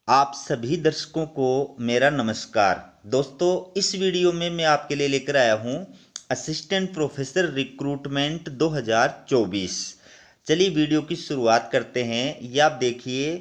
आप सभी दर्शकों को मेरा नमस्कार। दोस्तों, इस वीडियो में मैं आपके लिए लेकर आया हूं असिस्टेंट प्रोफेसर रिक्रूटमेंट 2024। चलिए वीडियो की शुरुआत करते हैं। ये आप देखिए,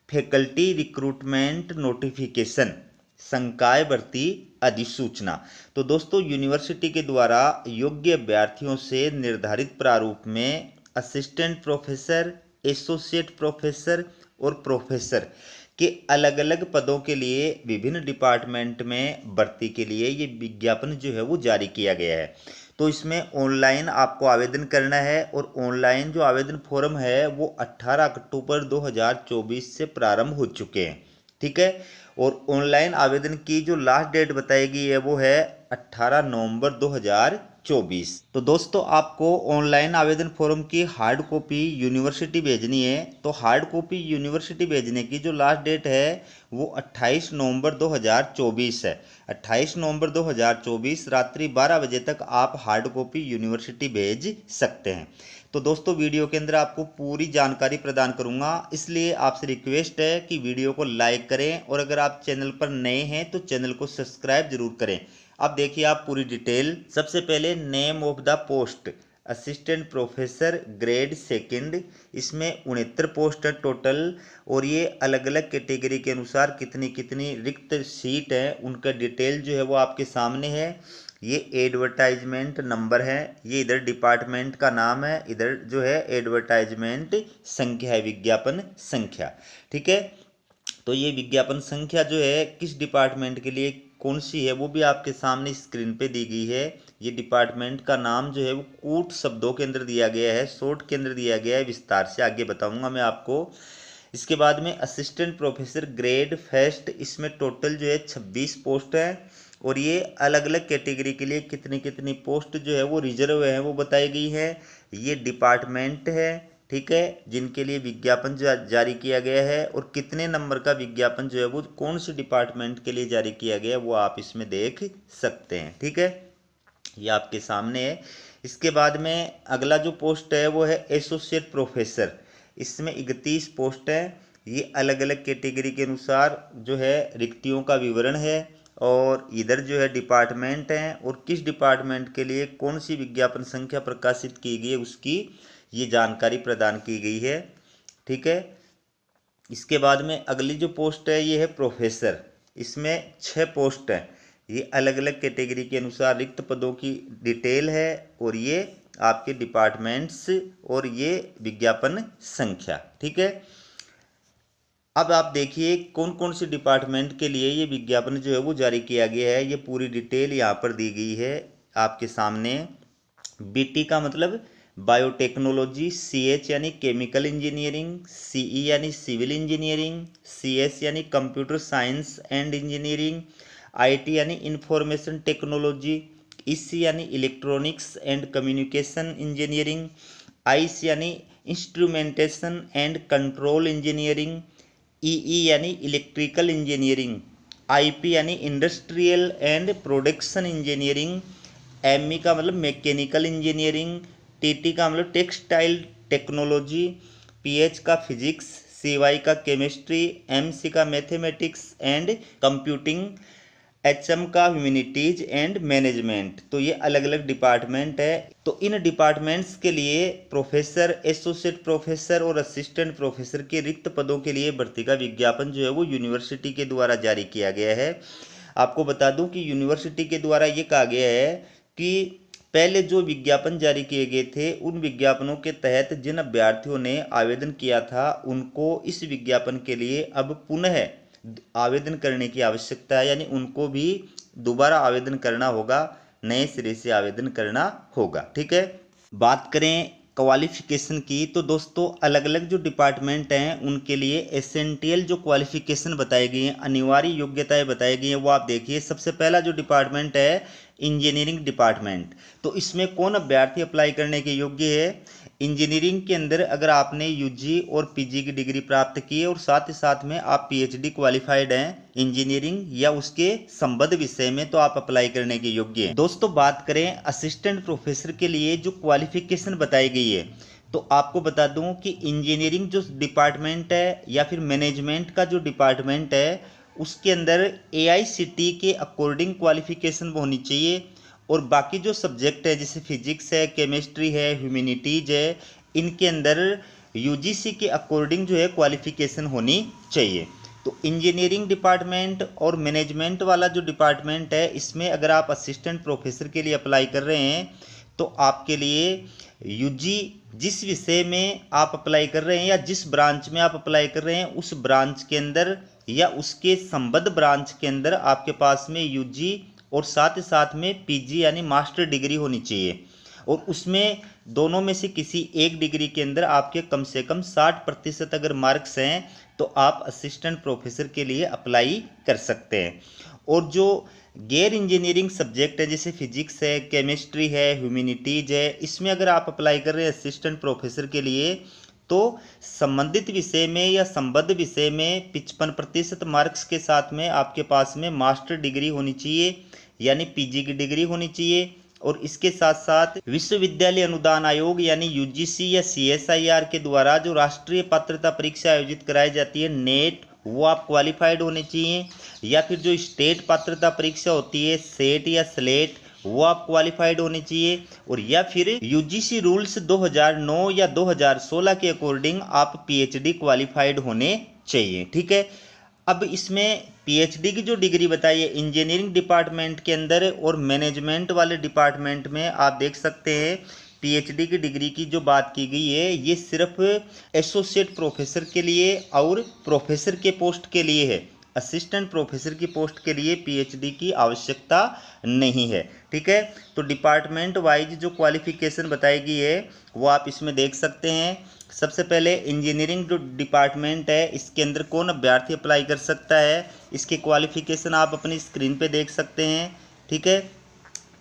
फैकल्टी रिक्रूटमेंट नोटिफिकेशन, संकाय भर्ती अधिसूचना। तो दोस्तों, यूनिवर्सिटी के द्वारा योग्य अभ्यर्थियों से निर्धारित प्रारूप में असिस्टेंट प्रोफेसर, एसोसिएट प्रोफेसर और प्रोफेसर के अलग अलग पदों के लिए विभिन्न डिपार्टमेंट में भर्ती के लिए ये विज्ञापन जो है वो जारी किया गया है। तो इसमें ऑनलाइन आपको आवेदन करना है और ऑनलाइन जो आवेदन फॉर्म है वो 18 अक्टूबर 2024 से प्रारंभ हो चुके हैं। ठीक है। और ऑनलाइन आवेदन की जो लास्ट डेट बताई गई है वो है 18 नवंबर 2024। तो दोस्तों, आपको ऑनलाइन आवेदन फॉर्म की हार्ड कॉपी यूनिवर्सिटी भेजनी है। तो हार्ड कॉपी यूनिवर्सिटी भेजने की जो लास्ट डेट है वो 28 नवंबर 2024 है। 28 नवंबर 2024 रात्रि 12 बजे तक आप हार्ड कॉपी यूनिवर्सिटी भेज सकते हैं। तो दोस्तों, वीडियो के अंदर आपको पूरी जानकारी प्रदान करूंगा, इसलिए आपसे रिक्वेस्ट है कि वीडियो को लाइक करें और अगर आप चैनल पर नए हैं तो चैनल को सब्सक्राइब जरूर करें। अब देखिए आप पूरी डिटेल। सबसे पहले name of the post, assistant professor grade second. इसमें 69 पोस्ट है टोटल और ये अलग अलग कैटेगरी के अनुसार कितनी कितनी रिक्त सीट है उनका डिटेल जो है वो आपके सामने है। ये एडवर्टाइजमेंट नंबर है, ये इधर डिपार्टमेंट का नाम है, इधर जो है एडवर्टाइजमेंट संख्या है, विज्ञापन संख्या। ठीक है। तो ये विज्ञापन संख्या जो है किस डिपार्टमेंट के लिए कौन सी है वो भी आपके सामने स्क्रीन पे दी गई है। ये डिपार्टमेंट का नाम जो है वो कूट शब्दों के अंदर दिया गया है, शॉर्ट के अंदर दिया गया है, विस्तार से आगे बताऊंगा मैं आपको। इसके बाद में असिस्टेंट प्रोफेसर ग्रेड फर्स्ट, इसमें टोटल जो है 26 पोस्ट है और ये अलग अलग कैटेगरी के लिए कितनी कितनी पोस्ट जो है वो रिजर्व है वो बताई गई है। ये डिपार्टमेंट है, ठीक है, जिनके लिए विज्ञापन जारी किया गया है और कितने नंबर का विज्ञापन जो है वो कौन से डिपार्टमेंट के लिए जारी किया गया है वो आप इसमें देख सकते हैं। ठीक है, ये आपके सामने है। इसके बाद में अगला जो पोस्ट है वो है एसोसिएट प्रोफेसर। इसमें 31 पोस्ट है। ये अलग अलग कैटेगरी के अनुसार जो है रिक्तियों का विवरण है और इधर जो है डिपार्टमेंट हैं और किस डिपार्टमेंट के लिए कौन सी विज्ञापन संख्या प्रकाशित की गई है उसकी ये जानकारी प्रदान की गई है। ठीक है। इसके बाद में अगली जो पोस्ट है ये है प्रोफेसर। इसमें 6 पोस्ट है। ये अलग अलग कैटेगरी के अनुसार रिक्त पदों की डिटेल है और ये आपके डिपार्टमेंट्स और ये विज्ञापन संख्या। ठीक है। अब आप देखिए कौन कौन से डिपार्टमेंट के लिए ये विज्ञापन जो है वो जारी किया गया है। ये पूरी डिटेल यहाँ पर दी गई है आपके सामने। बीटी का मतलब बायोटेक्नोलॉजी, सीएच यानी केमिकल इंजीनियरिंग, सीई यानी सिविल इंजीनियरिंग, सीएस यानी computer science and engineering, IT यानी इंफॉर्मेशन टेक्नोलॉजी, ईसी यानी electronics and communication engineering, IC यानी instrumentation and control engineering, EE यानी इलेक्ट्रिकल इंजीनियरिंग, आईपी यानी industrial and production engineering, ME का मतलब mechanical engineering, TT का मतलब टेक्सटाइल टेक्नोलॉजी, पीएच का फिजिक्स, सीवाई का केमिस्ट्री, एमसी का मैथमेटिक्स एंड कंप्यूटिंग, एचएम का ह्यूमैनिटीज एंड मैनेजमेंट। तो ये अलग अलग डिपार्टमेंट है। तो इन डिपार्टमेंट्स के लिए प्रोफेसर, एसोसिएट प्रोफेसर और असिस्टेंट प्रोफेसर के रिक्त पदों के लिए भर्ती का विज्ञापन जो है वो यूनिवर्सिटी के द्वारा जारी किया गया है। आपको बता दूं कि यूनिवर्सिटी के द्वारा ये कहा गया है कि पहले जो विज्ञापन जारी किए गए थे उन विज्ञापनों के तहत जिन अभ्यर्थियों ने आवेदन किया था उनको इस विज्ञापन के लिए अब पुनः आवेदन करने की आवश्यकता है, यानी उनको भी दोबारा आवेदन करना होगा, नए सिरे से आवेदन करना होगा। ठीक है। बात करें क्वालिफिकेशन की तो दोस्तों अलग अलग जो डिपार्टमेंट हैं उनके लिए एसेंटियल जो क्वालिफिकेशन बताई गई हैं, अनिवार्य योग्यताएं बताई गई हैं, वो आप देखिए। सबसे पहला जो डिपार्टमेंट है इंजीनियरिंग डिपार्टमेंट। तो इसमें कौन अभ्यर्थी अप्लाई करने के योग्य है? इंजीनियरिंग के अंदर अगर आपने यूजी और पीजी की डिग्री प्राप्त की है और साथ ही साथ में आप पीएचडी क्वालिफाइड हैं इंजीनियरिंग या उसके संबद्ध विषय में, तो आप अप्लाई करने के योग्य हैं। दोस्तों, बात करें असिस्टेंट प्रोफेसर के लिए जो क्वालिफिकेशन बताई गई है तो आपको बता दूं कि इंजीनियरिंग जो डिपार्टमेंट है या फिर मैनेजमेंट का जो डिपार्टमेंट है उसके अंदर एआईसीटी के अकॉर्डिंग क्वालिफिकेशन होनी चाहिए, और बाकी जो सब्जेक्ट है जैसे फिजिक्स है, केमिस्ट्री है, ह्यूमैनिटीज है, इनके अंदर यूजीसी के अकॉर्डिंग जो है क्वालिफिकेशन होनी चाहिए। तो इंजीनियरिंग डिपार्टमेंट और मैनेजमेंट वाला जो डिपार्टमेंट है इसमें अगर आप असिस्टेंट प्रोफेसर के लिए अप्लाई कर रहे हैं तो आपके लिए यूजी जिस विषय में आप अप्लाई कर रहे हैं या जिस ब्रांच में आप अप्लाई कर रहे हैं उस ब्रांच के अंदर या उसके संबद्ध ब्रांच के अंदर आपके पास में यूजी और साथ ही साथ में पीजी यानी मास्टर डिग्री होनी चाहिए, और उसमें दोनों में से किसी एक डिग्री के अंदर आपके कम से कम 60% अगर मार्क्स हैं तो आप असिस्टेंट प्रोफेसर के लिए अप्लाई कर सकते हैं। और जो गैर इंजीनियरिंग सब्जेक्ट है जैसे फिजिक्स है, केमिस्ट्री है, ह्यूमैनिटीज है, इसमें अगर आप अप्लाई कर रहे हैं असिस्टेंट प्रोफेसर के लिए तो संबंधित विषय में या संबद्ध विषय में 55% मार्क्स के साथ में आपके पास में मास्टर डिग्री होनी चाहिए यानी पीजी की डिग्री होनी चाहिए। और इसके साथ साथ विश्वविद्यालय अनुदान आयोग यानी यूजीसी या सीएसआईआर के द्वारा जो राष्ट्रीय पात्रता परीक्षा आयोजित कराई जाती है नेट, वो आप क्वालिफाइड होने चाहिए, या फिर जो स्टेट पात्रता परीक्षा होती है सेट या स्लेट, वो आप क्वालिफाइड होने चाहिए, और या फिर यूजीसी रूल्स 2009 या 2016 के अकॉर्डिंग आप पीएचडी क्वालिफाइड होने चाहिए। ठीक है, अब इसमें पीएचडी की जो डिग्री बताई है इंजीनियरिंग डिपार्टमेंट के अंदर और मैनेजमेंट वाले डिपार्टमेंट में आप देख सकते हैं पीएचडी की डिग्री की जो बात की गई है ये सिर्फ एसोसिएट प्रोफेसर के लिए और प्रोफेसर के पोस्ट के लिए है। असिस्टेंट प्रोफेसर की पोस्ट के लिए पीएचडी की आवश्यकता नहीं है। ठीक है, तो डिपार्टमेंट वाइज जो क्वालिफिकेशन बताई गई है वो आप इसमें देख सकते हैं। सबसे पहले इंजीनियरिंग जो डिपार्टमेंट है इसके अंदर कौन अभ्यर्थी अप्लाई कर सकता है, इसके क्वालिफिकेशन आप अपनी स्क्रीन पे देख सकते हैं। ठीक है,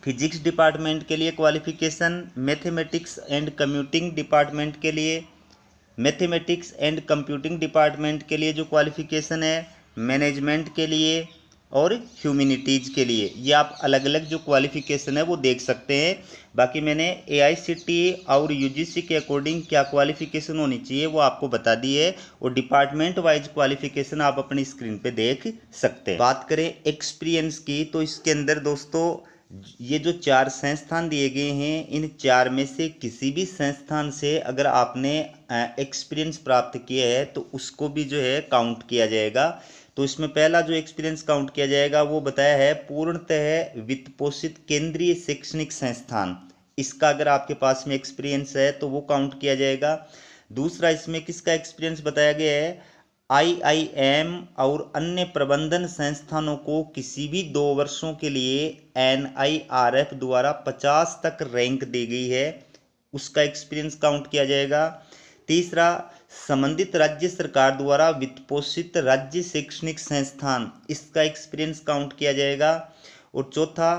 फिजिक्स डिपार्टमेंट के लिए qualification, mathematics and computing department के लिए, मैथमेटिक्स एंड कंप्यूटिंग डिपार्टमेंट के लिए जो क्वालिफिकेशन है, मैनेजमेंट के लिए और ह्यूमैनिटीज़ के लिए, ये आप अलग अलग जो क्वालिफिकेशन है वो देख सकते हैं। बाकी मैंने एआईसीटीई और यूजीसी के अकॉर्डिंग क्या क्वालिफिकेशन होनी चाहिए वो आपको बता दी है, और डिपार्टमेंट वाइज क्वालिफिकेशन आप अपनी स्क्रीन पे देख सकते हैं। बात करें एक्सपीरियंस की तो इसके अंदर दोस्तों ये जो 4 संस्थान दिए गए हैं इन 4 में से किसी भी संस्थान से अगर आपने एक्सपीरियंस प्राप्त किया है तो उसको भी जो है काउंट किया जाएगा। तो इसमें पहला जो एक्सपीरियंस काउंट किया जाएगा वो बताया है पूर्णतः वित्त पोषित केंद्रीय शैक्षणिक संस्थान, इसका अगर आपके पास में एक्सपीरियंस है तो वो काउंट किया जाएगा। दूसरा इसमें किसका एक्सपीरियंस बताया गया है, आईआईएम और अन्य प्रबंधन संस्थानों को किसी भी 2 वर्षों के लिए एनआईआरएफ द्वारा 50 तक रैंक दी गई है, उसका एक्सपीरियंस काउंट किया जाएगा। तीसरा संबंधित राज्य सरकार द्वारा वित्त पोषित राज्य शैक्षणिक संस्थान, इसका एक्सपीरियंस काउंट किया जाएगा। और चौथा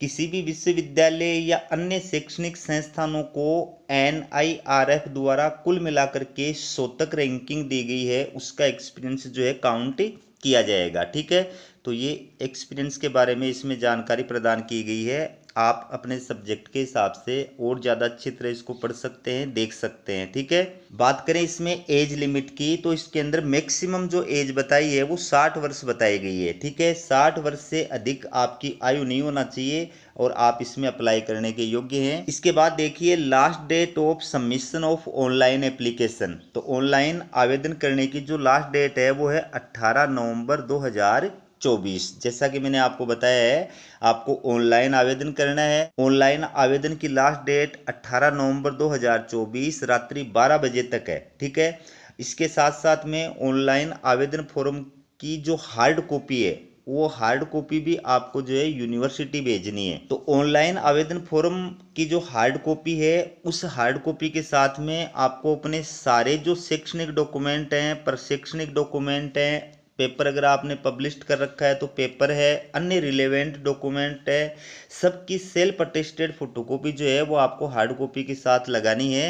किसी भी विश्वविद्यालय या अन्य शैक्षणिक संस्थानों को एनआईआरएफ द्वारा कुल मिलाकर के 100 तक रैंकिंग दी गई है, उसका एक्सपीरियंस जो है काउंट किया जाएगा। ठीक है, तो ये एक्सपीरियंस के बारे में इसमें जानकारी प्रदान की गई है। आप अपने सब्जेक्ट के हिसाब से और ज़्यादा अच्छी तरह इसको पढ़ सकते हैं, देख सकते हैं। ठीक है, बात करें इसमें एज लिमिट की तो इसके अंदर मैक्सिमम जो एज बताई है वो 60 वर्ष बताई गई है। ठीक है, 60 वर्ष से अधिक आपकी आयु नहीं होना चाहिए और आप इसमें अप्लाई करने के योग्य हैं। इसके बाद देखिए last date of submission of online application, तो ऑनलाइन आवेदन करने की जो लास्ट डेट है वो है 18 नवंबर 2024। जैसा कि मैंने आपको बताया है आपको ऑनलाइन आवेदन करना है। ऑनलाइन आवेदन की लास्ट डेट 18 नवंबर 2024 रात्रि 12 बजे तक है। ठीक है, इसके साथ साथ में ऑनलाइन आवेदन फॉर्म की जो हार्ड कॉपी है वो हार्ड कॉपी भी आपको जो है यूनिवर्सिटी भेजनी है। तो ऑनलाइन आवेदन फॉर्म की जो हार्ड कॉपी है उस हार्ड कॉपी के साथ में आपको अपने सारे जो शैक्षणिक डॉक्यूमेंट हैं, प्रशैक्षणिक डॉक्यूमेंट हैं, पेपर अगर आपने पब्लिश कर रखा है तो पेपर है, अन्य रिलेवेंट डॉक्यूमेंट है, सबकी सेल्फ अटेस्टेड फोटोकॉपी जो है वो आपको हार्ड कॉपी के साथ लगानी है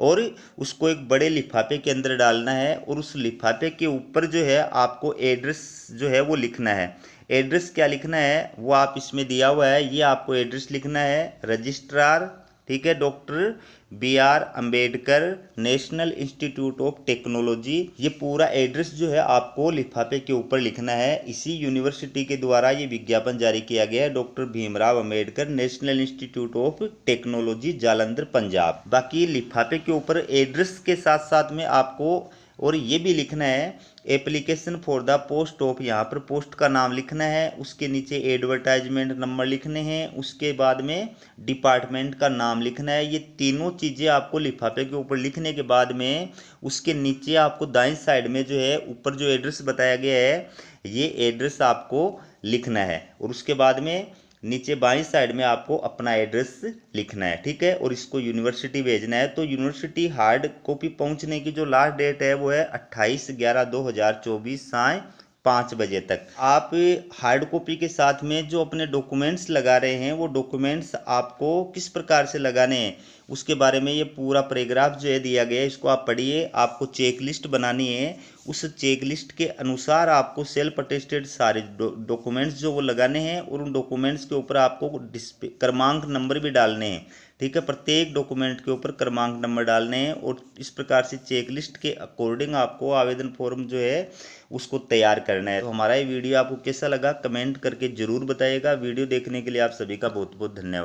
और उसको एक बड़े लिफाफे के अंदर डालना है और उस लिफाफे के ऊपर जो है आपको एड्रेस जो है वो लिखना है। एड्रेस क्या लिखना है वो आप इसमें दिया हुआ है, ये आपको एड्रेस लिखना है रजिस्ट्रार ठीक है, doctor BR Ambedkar national institute of technology. ये पूरा एड्रेस जो है आपको लिफाफे के ऊपर लिखना है। इसी यूनिवर्सिटी के द्वारा ये विज्ञापन जारी किया गया है, doctor Bhimrao Ambedkar national institute of technology, Jalandhar, Punjab. बाकी लिफाफे के ऊपर एड्रेस के साथ साथ में आपको और ये भी लिखना है application for the post of, यहाँ पर पोस्ट का नाम लिखना है, उसके नीचे एडवर्टाइजमेंट नंबर लिखने हैं, उसके बाद में डिपार्टमेंट का नाम लिखना है। ये तीनों चीज़ें आपको लिफाफे के ऊपर लिखने के बाद में उसके नीचे आपको दाईं साइड में जो है ऊपर जो एड्रेस बताया गया है ये एड्रेस आपको लिखना है, और उसके बाद में नीचे बाईं साइड में आपको अपना एड्रेस लिखना है, ठीक है। और इसको यूनिवर्सिटी भेजना है। तो यूनिवर्सिटी हार्ड कॉपी पहुंचने की जो लास्ट डेट है वो है 28/11/2024 साय 5 बजे तक। आप हार्ड कॉपी के साथ में जो अपने डॉक्यूमेंट्स लगा रहे हैं वो डॉक्यूमेंट्स आपको किस प्रकार से लगाने हैं उसके बारे में ये पूरा पैराग्राफ जो है दिया गया है, इसको आप पढ़िए। आपको चेक लिस्ट बनानी है, उस चेक लिस्ट के अनुसार आपको सेल्फ अटेस्टेड सारे डॉक्यूमेंट्स जो वो लगाने हैं, और उन डॉक्यूमेंट्स के ऊपर आपको क्रमांक नंबर भी डालने हैं, ठीक है। प्रत्येक डॉक्यूमेंट के ऊपर क्रमांक नंबर डालने हैं, और इस प्रकार से चेक लिस्ट के अकॉर्डिंग आपको आवेदन फॉर्म जो है उसको तैयार करना है। तो हमारा ये वीडियो आपको कैसा लगा कमेंट करके ज़रूर बताइएगा। वीडियो देखने के लिए आप सभी का बहुत बहुत धन्यवाद।